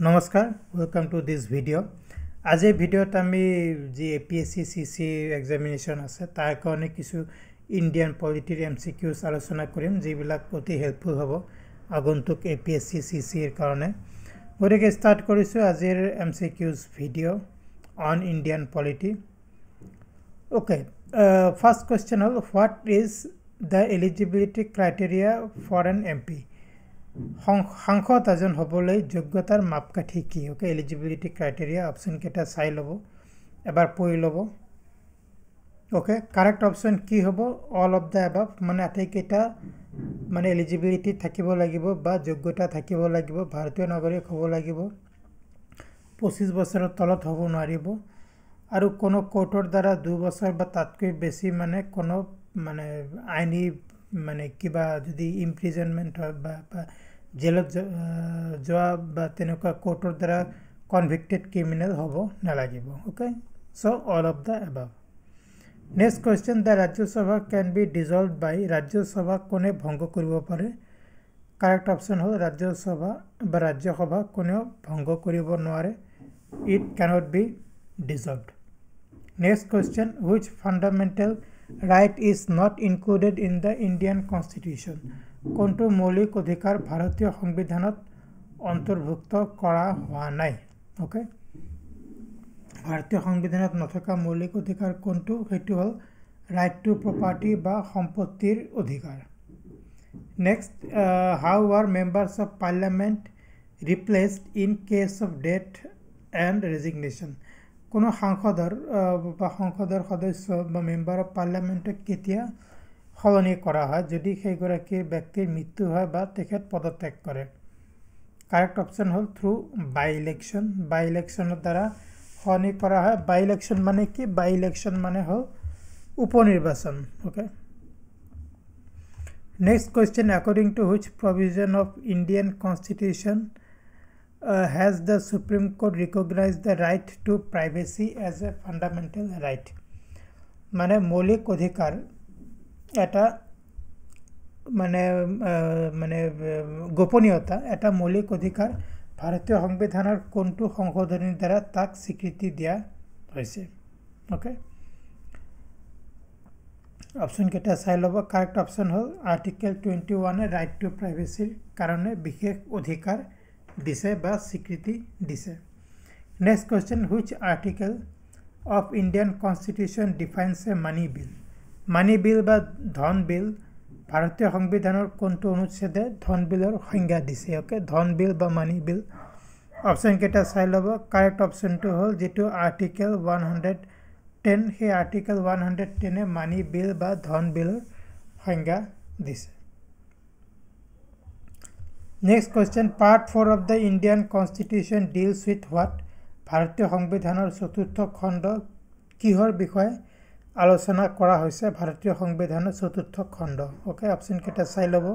নমস্কাৰ welcome to this video আজি ভিডিওত আমি যি এপিএসসি সিসি এক্সামিনেশন আছে তাৰ কাৰণে কিছু ইন্ডিয়ান পলিটিৰ এমসিকিউজ আলোচনা কৰিম যিবিলাক অতি হেল্পফুল হ'ব আগন্তুক এপিএসসি সিসি ৰ কাৰণে গতিকে স্টাৰ্ট কৰিছো আজিৰ MCQs video on Indian polity okay first question হল what is the eligibility criteria for an MP সাংসদ এজন হ'বলৈ যোগ্যতাৰ মাপকাঠি কি ওকে এলিজিবিলিটি ক্ৰাইটেৰিয়া অপচন কেটা চাই লব এবাৰ পঢ়ি লব ওকে কাৰেক্ট অপচন কি হ'ব অল অফ দা এবাভ মানে আটাইকেইটা মানে এলিজিবিলিটি থাকিব লাগিব বা যোগ্যতা থাকিব লাগিব ভাৰতীয় নাগৰিক হ'ব লাগিব 25 বছৰৰ তলত হ'ব নোৱাৰিব আৰু কোনো কোৰ্টৰ দ্বাৰা 2 বছৰ বা তাতকৈ বেছি মানে কোনো মানে আইনী মানে কিবা যদি ইমপ্ৰিজনমেন্ট হয় বা জেলত যোৱা বা তেনেকুৱা কোৰ্টৰ দ্বাৰা কনভিক্টেড ক্ৰিমিনেল হ'ব নালাগিব okay so all of the above next question the Rajya Sabha can be dissolved বাই ৰাজ্য সভা কোনে ভংগ কৰিব পাৰে কাৰেক্ট অপচন হ'ল ৰাজ্য সভা বা ৰাজ্য সভা কোনেও ভংগ কৰিব নোৱাৰে it cannot be dissolved next question which fundamental right is not included in the Indian Constitution কোনটো মৌলিক অধিকাৰ ভাৰতীয় সংবিধানত অন্তৰ্ভুক্ত কৰা হোৱা নাই ওকে ভাৰতীয় সংবিধানত নথকা মৌলিক অধিকাৰ কোনটো হেতু হল ৰাইট টু প্ৰপাৰ্টি বা সম্পত্তিৰ অধিকাৰ next how are members of parliament replaced in case of death and resignation কোনো সাংসদৰ বা সংসদৰ সদস্য বা মেম্বাৰ অফ পাৰ্লামেন্টক কেতিয়া সলনি কৰা হয় যদি সেই গৰাকী ব্যক্তিৰ মৃত্যু হয় বা তেখেত পদত্যাগ কৰে কাৰেক্ট অপচন হ'ল থ্ৰু বাই ইলেকশ্যনৰ দ্বাৰা সলনি কৰা হয় বাই ইলেকশ্যন মানে কি বাই ইলেকশ্যন মানে হ'ল উপনিৰ্বাচন okay next question according to which provision of Indian Constitution has the Supreme Court recognized the right to privacy as a fundamental right মানে মৌলিক অধিকাৰ এটা মানে মানে গোপনীয়তা এটা মৌলিক অধিকাৰ ভাৰতীয় সংবিধানৰ কোনটো সংশোধনীৰ দ্বাৰা তাক স্বীকৃতি দিয়া হৈছে ওকে অপচন কেটা চাই লব কাৰেক্ট অপচন হ'ল আৰ্টিকেল 21 এ ৰাইট টু প্ৰাইভেচিৰ কাৰণে বিশেষ অধিকাৰ দিছে বা স্বীকৃতি দিছে next question which article of Indian constitution defines a money bill বা ধন বিল ভাৰতীয় সংবিধানৰ কোনটো অনুচ্ছেদে ধন বিলৰ সংজ্ঞা দিছে ওকে ধন বিল বা মানি বিল অপচন কেটা চাই লব কাৰেক্ট অপচনটো হ'ল যেটো আৰ্টিকেল 110 সেই আৰ্টিকেল 110 এ মানি বিল বা ধন বিলৰ সংজ্ঞা দিছে Next question, part 4 of the Indian Constitution deals with what? ভাৰতীয় সংবিধানৰ চতুৰ্থ খণ্ড কিহৰ বিষয়ে আলোচনা কৰা হৈছে ভাৰতীয় সংবিধানৰ চতুৰ্থ খণ্ড ওকে অপচন কেটা চাই লব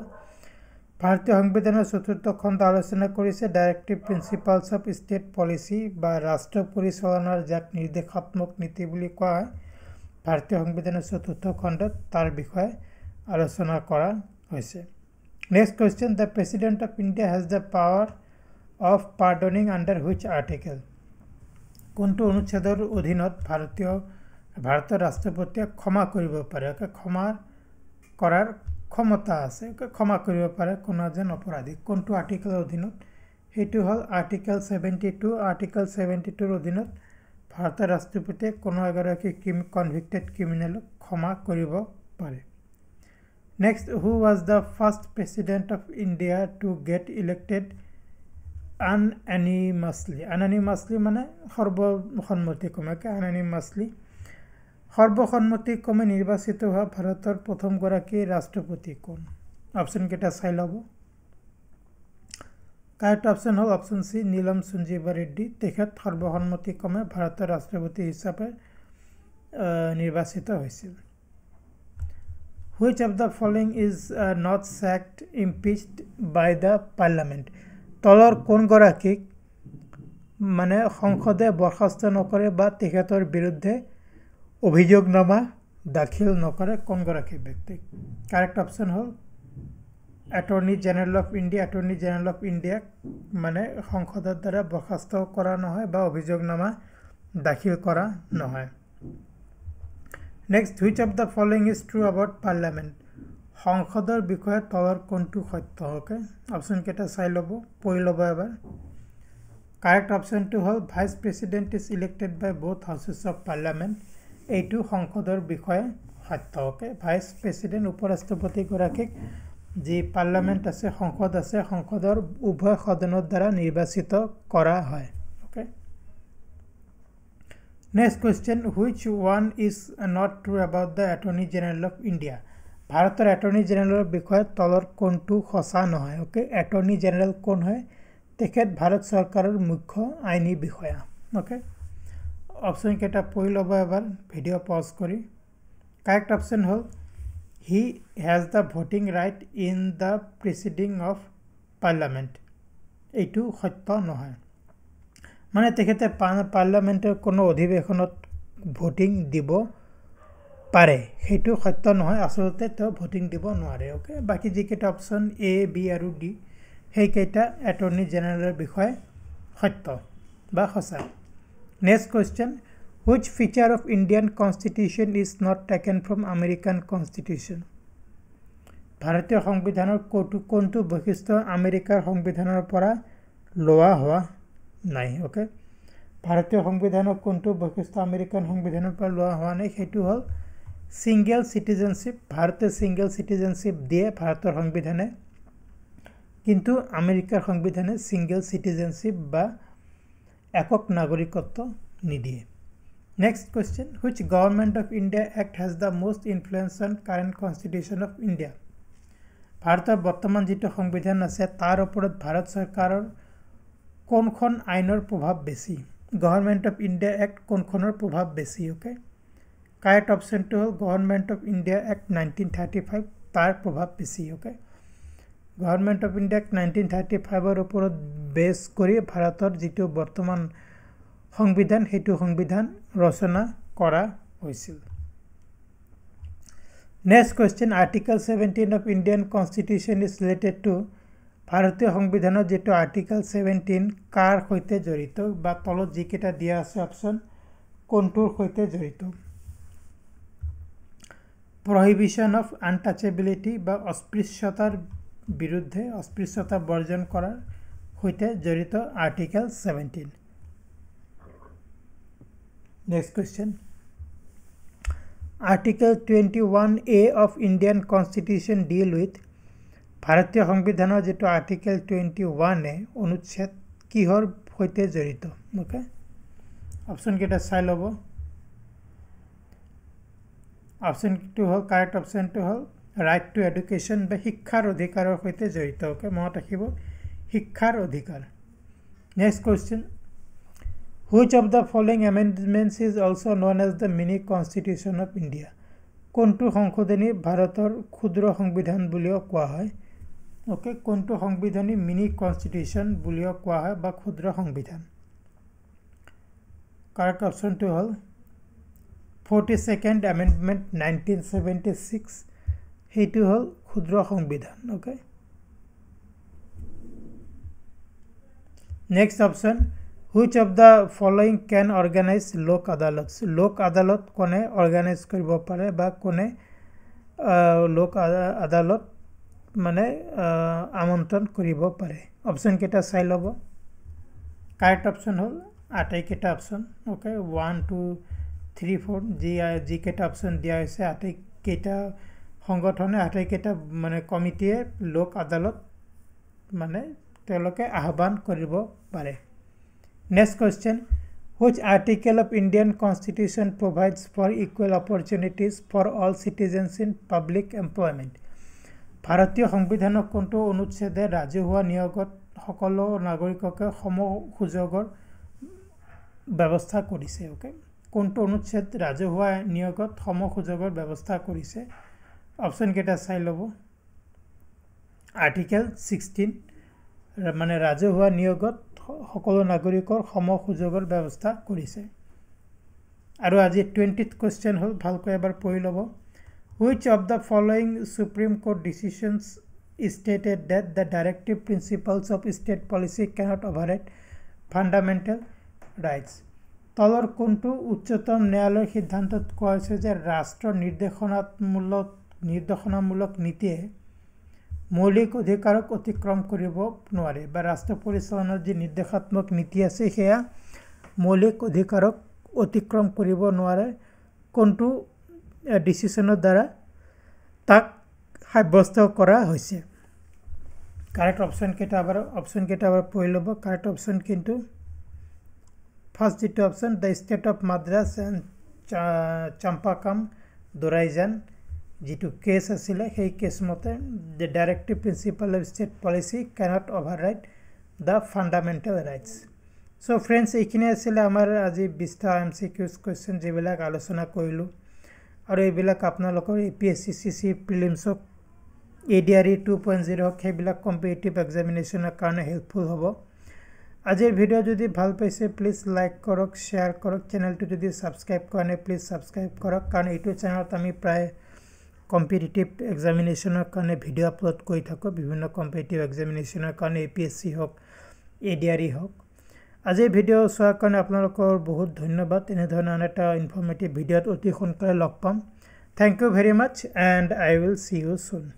ভাৰতীয় সংবিধানৰ চতুৰ্থ খণ্ড আলোচনা কৰিছে directive principles of state policy বা ৰাষ্ট্ৰ পৰিচালনাৰ যাক নিৰ্দেশাত্মক নীতি বুলি কোৱা হয় ভাৰতীয় সংবিধানৰ চতুৰ্থ খণ্ডত তাৰ বিষয়ে আলোচনা কৰা হৈছে Next question, the President of India has the power of pardoning under which article? কোনটো অনুচ্ছেদৰ অধীনত ভাৰতৰ ৰাষ্ট্ৰপতিয়ে ক্ষমা কৰিব পাৰে ক্ষমা কৰাৰ ক্ষমতা আছে ক্ষমা কৰিব পাৰে কোনো এজন অপৰাধী কোনটো আৰ্টিকেলৰ অধীনত হেতু হল আৰ্টিকেল 72 আৰ্টিকেল 72 ৰ অধীনত ভাৰতৰ ৰাষ্ট্ৰপতিয়ে কোনো এগৰাকী কনভিক্টেড ক্ৰিমিনেলক ক্ষমা কৰিব পাৰে Next, who was the first president of India to get elected unanimously? Unanimously মানে সৰ্বসন্মতিক্ৰমে unanimously সৰ্বসন্মতিক্ৰমে নিৰ্বাচিত হোৱা ভাৰতৰ প্ৰথম গৰাকী ৰাষ্ট্ৰপতি কোন অপচন কেটা চাই লব কাৰেক্ট অপচন হ'ল অপচন সি নীলম সঞ্জীৱ ৰেড্ডি তেখেত সৰ্বসন্মতিক্ৰমে ভাৰতৰ ৰাষ্ট্ৰপতি হিচাপে নিৰ্বাচিত হৈছিল Which of the following is not sacked, impeached by the parliament? তলৰ কোন গৰাকীক মানে সংসদে বৰখাস্ত নকৰে বা তেখেতৰ বিৰুদ্ধে অভিযোগনামা দাখিল নকৰে কোন গৰাকী ব্যক্তি কাৰেক্ট অপচন হ'ল এটৰ্নি জেনাৰেল অফ ইন্ডিয়া মানে সংসদৰ দ্বাৰা বৰখাস্ত কৰা নহয় বা অভিযোগনামা দাখিল কৰা নহয় next which of the following is true about parliament সংসদৰ বিষয়ে তলৰ কোনটো সত্য ওকে অপশন কেটা চাই লব পঢ়ি লব এবাৰ কাৰেক্ট অপশন টু হল vice president is elected by both houses of parliament এইটো সংসদৰ বিষয়ে সত্য ওকে ভাইস প্ৰেসিডেন্ট উপৰাষ্ট্ৰপতি গৰাকীক যে পাৰ্লামেন্ট আছে সংসদৰ উভয় সদনৰ দ্বাৰা নিৰ্বাচিত কৰা হয় okay next question which one is not true about the attorney general of India ভাৰতৰ অ্যাটৰ্নি জেনাৰেলৰ বিষয়ে তলৰ কোনটো সঁচা নহয় ওকে অ্যাটৰ্নি জেনাৰেল কোন হয় তেখেত ভাৰত চৰকাৰৰ মুখ্য আইনী বিষয়া ওকে অপশন কেটা পঢ়ি লব এবাৰ ভিডিও পজ কৰি correct option hall he has the voting right in the proceeding of parliament এইটো সত্য নহয় মানে তেখেতে পার্লামেন্টের কোনো অধিবেশনত ভোটিং দিব পাৰে সেইটো সত্য নহয় আসলতে তো ভোটিং দিব নোৱাৰে ওকে বাকি যিকেটা অপশন এ বি আৰু ডি সেইকেটা অ্যাটৰ্নি জেনাৰেলৰ বিষয়ে সত্য বা সঁচা next question Which feature of Indian Constitution is not taken from American Constitution? ভাৰতীয় সংবিধানৰ কোনটো বৈশিষ্ট্য আমেৰিকাৰ সংবিধানৰ পৰা লোৱা হোৱা নাই ওকে ভাৰতীয় সংবিধানৰ কোনটো বৈশিষ্ট্য আমেৰিকান সংবিধানৰ পৰা লোৱা হোৱা নাই সেইটো হল সিঙ্গেল সিটিজেনশিপ ভাৰতে সিঙ্গেল সিটিজেনশিপ দিয়ে ভাৰতৰ সংবিধানে কিন্তু আমেৰিকাৰ সংবিধানে সিঙ্গেল সিটিজেনশিপ বা একক নাগৰিকত্ব নিদিয়ে Next question, which government of India act has the most influence on current constitution of India? ভাৰতৰ বৰ্তমান যেটো সংবিধান আছে তাৰ ওপৰত ভাৰত চৰকাৰৰ কোনখন আইনৰ প্ৰভাৱ বেছি গভৰ্নমেন্ট অফ ইণ্ডিয়া এক্ট কোনখনৰ প্ৰভাৱ বেছি ওকে কারেক্ট অপশন টু হল গভর্নমেন্ট অফ ইন্ডিয়া এক্ট 1935 তার প্রভাব বেশি okay government of India act 1935 এর উপর বেস করে ভারতের যেটো বর্তমান সংবিধান হেতু সংবিধান রচনা করা হয়েছিল next question article 17 of Indian constitution is related to ভারতীয় সংবিধানের যেটো আর্টিকেল 17 কার সৈতে জড়িত বা তলত যিকেটা দিয়া আছে অপশন কোনটোৰ সৈতে জড়িত prohibition of untouchability বা অস্পৃশ্যতাৰ বিৰুদ্ধে অস্পৃশ্যতা বৰ্জন কৰাৰ সৈতে জড়িত article 17 next question article 21A of Indian Constitution deal with ভাৰতীয় সংবিধানৰ যেটো আৰ্টিকেল 21A অনুচ্ছেদ কিহৰ সৈতে জড়িত ওকে অপশন কেটা চাই লব অপশন টু হল কারেক্ট অপশন টু হল রাইট টু এডুকেশন বা শিক্ষাৰ অধিকাৰৰ সৈতে জড়িত ওকে মনত ৰাখিব শিক্ষাৰ অধিকাৰ next question Which of the following amendments is also known as the mini constitution of India? কোনটো সংশোধনী ভাৰতৰ ক্ষুদ্ৰ সংবিধান বুলিও কোৱা হয় ওকে কোনটো সংবিধানী মিনি কনস্টিটিউশন বুলিও কোৱা হয় বা ক্ষুদ্ৰ সংবিধান কাৰেক্ট অপশন টু হল 42nd amendment 1976 হেতু হল ক্ষুদ্ৰ সংবিধান okay next option Which of the following can organize lok adalats? Lok adalat kone organize koribo pare ba kone lok adalat mane amantron koribo pare. Option keta sai lobo. Correct option hol atai keta option. Okay, 1 2 3 4 G keta option dia hoise atai keta সংগঠনে atai keta mane committee lok adalat mane teloke ahban koribo pare. Next question, which article of Indian Constitution provides for equal opportunities for all citizens in public employment? ভাৰতীয় সংবিধানৰ কোনটো অনুচ্ছেদে ৰাজহুৱা নিয়োগত সকলো নাগৰিককে সম সুযোগৰ ব্যৱস্থা কৰিছে ওকে কোনটো অনুচ্ছেদ ৰাজহুৱা নিয়োগত সম সুযোগৰ ব্যৱস্থা কৰিছে অপশন কেটা চাই লব আৰ্টিকেল 16 মানে ৰাজহুৱা নিয়োগত সকলো নাগৰিকৰ সম সুযোগৰ ব্যৱস্থা কৰিছে আৰু আজি 20th কোয়েশ্চন হল ভালকৈ এবাৰ পঢ়ি লব Which of the following Supreme Court decisions stated that the directive principles of state policy cannot override fundamental rights. তলৰ কোনটো উচ্চতম ন্যায়ালয়ৰ সিদ্ধান্তত কোৱা হৈছে যে ৰাষ্ট্ৰৰ নিৰ্দেশনামূলক নীতিয়ে মৌলিক অধিকাৰক অতিক্ৰম কৰিব নোৱাৰে বা ৰাষ্ট্ৰ পৰিচালনাৰ যি নিৰ্দেশাত্মক নীতি আছে সেয়া মৌলিক অধিকাৰক অতিক্ৰম কৰিব নোৱাৰে কোনটো ডিসিশনৰ দ্বাৰা তাক সাব্যস্ত কৰা হৈছে কারেক্ট অপশন কেটা আবার পড়ে লব কারেক্ট অপশন কিন্তু ফার্স্ট যেটা option the state of Madras and Champakam Dorairajan যেটো কেস আছিলে সেই কেস মতে the directive principle of state policy cannot override the fundamental rights so friends এইখিনি আছিলে আমার আজি 20টা এমসিকিউজ কোয়েশ্চন যেবিলাক আলোচনা কৰিলো আৰু এইবিলাক আপোনালোকৰ এপিএসসি প্ৰিলিমছক ADRE 2.0 সেইবিলাক কম্পিটিটিভ এক্সামিনেশনৰ কাৰণে হেল্পফুল হ'ব আজিৰ ভিডিও যদি ভাল পাইছে প্লিজ লাইক কৰক শেয়াৰ কৰক চেনেলটো যদি সাবস্ক্ৰাইব কৰা নাই প্লিজ সাবস্ক্ৰাইব কৰক কাৰণ এইটো চেনেলত আমি প্ৰায় কম্পিটিটিভ এক্সামিনেশনৰ কাৰণে ভিডিও আপলোড কৰি থাকো বিভিন্ন কম্পিটিটিভ এক্সামিনেশনৰ কাৰণে APSC হওক ADRE হওক আজিৰ ভিডিও চোৱাৰ কাৰণে আপোনালোকৰ বহুত ধন্যবাদ এনে ধৰণৰ এটা ইনফৰমেটিভ ভিডিওত অতি সোনকালে লগ পাম thank you very much and I will see you soon